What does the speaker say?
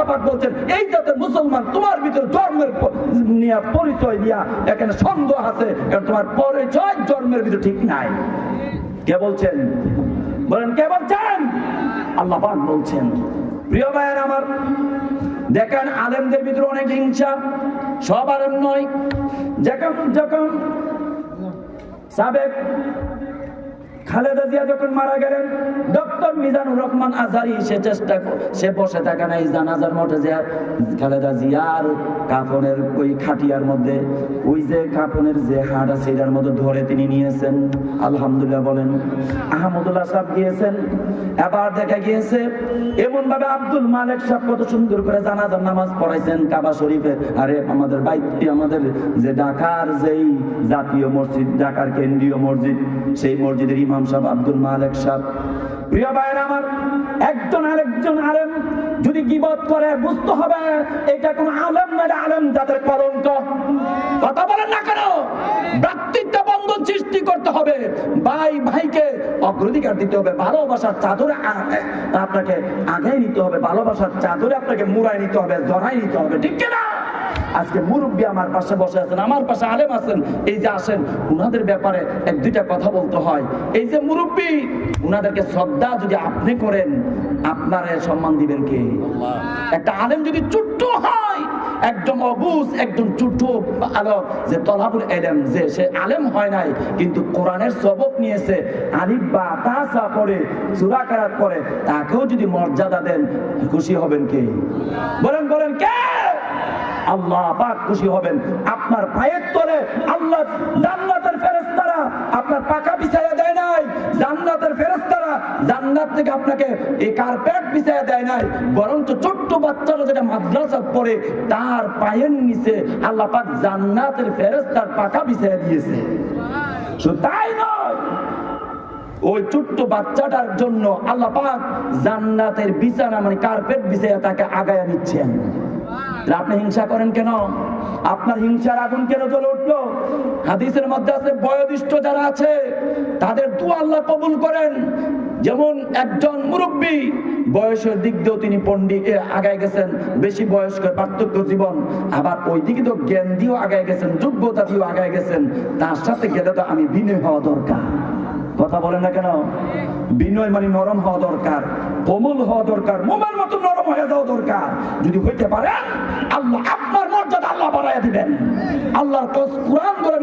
পাক বলছেন এই জাতের মুসলমান তোমার ভিতরে জন্মের নিয়ে পরিচয় দিয়া এখানে সন্দেহ আছে, কারণ তোমার পরিচয় জন্মের ভিতরে ঠিক নাই। কে বলছেন? বলেন কে বলছেন? আল্লাহ পাক বলছেন। প্রিয় ভাইয়ের আমার, দেখেন আলেমদের ভিতরে অনেক হিংসা, সব আলেম নয়। যখন সাবেক খালেদা জিয়া যখন মারা গেলেন, ডক্টর মিজানুর রহমান আজহারি সে বসে থাকে না এই জানাজার মঠে, যে খালেদা জিয়ার কাফনের ওই খাটিয়ার মধ্যে ওই যে কাফনের যে হাড় আছে এটার মধ্যে ধরে তিনি নিয়েছেন। আলহামদুলিল্লাহ বলেন। আহমদুল্লাহ সাহেব গিয়েছেন, এবার দেখা গিয়েছে এমন ভাবে আব্দুল মালেক সাহেব কত সুন্দর করে জানাজার নামাজ পড়াইছেন কাবা শরীফে। আরে আমাদের বাইকটি, আমাদের যে ঢাকার যেই জাতীয় মসজিদ, ঢাকার কেন্দ্রীয় মসজিদ, সেই মসজিদের ইমাম সাহেব আব্দুল মালেক সাহেব। প্রিয় ভাইয়ের আমার, একজন আরেকজন আলেম যদি গীবত করে বুঝতে হবে এটা কোন আলেম না, এটা আলেম যাদের কলঙ্ক। কথা বলেন না কেন? ভ্রাতৃত্ব বন্ধন সৃষ্টি করতে হবে, ভাই ভাইকে অগ্রাধিকার দিতে হবে, ভালোবাসার চাদরে আপনাকে আগে নিতে হবে, ভালোবাসার চাদরে আপনাকে মুড়াই নিতে হবে, জড়াই নিতে হবে, ঠিক কিনা? আজকে মুরব্বী আমার পাশে বসে আছেন, আমার পাশে আলেম আছেন, এই যে আসেন, উনাদের ব্যাপারে এক দুইটা কথা বলতে হয়। এই যে মুরব্বী, উনাদেরকে শ্রদ্ধা যদি আপনি করেন, আপনার সম্মান দিবেন কে? একটা আলেম যদি ছোট্ট হয়, একদম অবুঝ, একদম ছোট্ট আলোক, যে তলাবুল ইলম, যে সে আলেম হয় নাই কিন্তু কোরআনের সবক নিয়েছে, আলিফ বা তা সা পড়ে, সূরা কিরাত পড়ে, তাকেও যদি মর্যাদা দেন, খুশি হবেন কে? বলেন বলেন কে? আল্লাহ পাক খুশি হবেন। আপনার পায়ের তলে আল্লাহ জান্নাতের ফেরেশতারা আপনার পাকা বিছায়া দেয় নাই, জান্নাতের ফেরেশতারা জান্নাত থেকে আপনাকে এই কার্পেট বিছায়া দেয় নাই, বরঞ্চ ছোট্ট বাচ্চারা যেটা মাদ্রাসা পড়ে তার পায়ের নিচে আল্লাহ পাক জান্নাতের ফেরেশতার পাকা বিছায়া দিয়েছে। শুধু তাই নয়, ওই ছোট্ট বাচ্চাটার জন্য আল্লাহ পাক জান্নাতের বিছানা মানে কার্পেট বিছায়া তাকে আগায়া নিচ্ছেন। আপনি হিংসা করেন কেন? আপনার হিংসার আগুন কেন জ্বলে উঠলো? হাদিসের মধ্যে আছে বয়োধিষ্ঠ যারা আছে তাদের দোয়া আল্লাহ কবুল করেন। যেমন একজন মুরব্বী, বয়সের দিক দিয়েও তিনি পণ্ডিত আগায় গেছেন, বেশি বয়স্ক, পার্থক্য জীবন, আবার ওই দিকে তো জ্ঞান দিয়েও আগায় গেছেন, যোগ্যতা দিয়েও আগায় গেছেন, তার সাথে গেলে তো আমি বিনয় হওয়া দরকার। কথা বলেন না কেন? বিনয় মানে নরম হওয়া দরকার, কোমল হওয়া দরকার, মোমের মতো নরম হয়ে যাওয়া দরকার। যদি হইতে পারেন, আল্লাহ আপনার মর্যাদা আল্লাহ বাড়াইয়া দিবেন। আল্লাহর কোরআন ধরে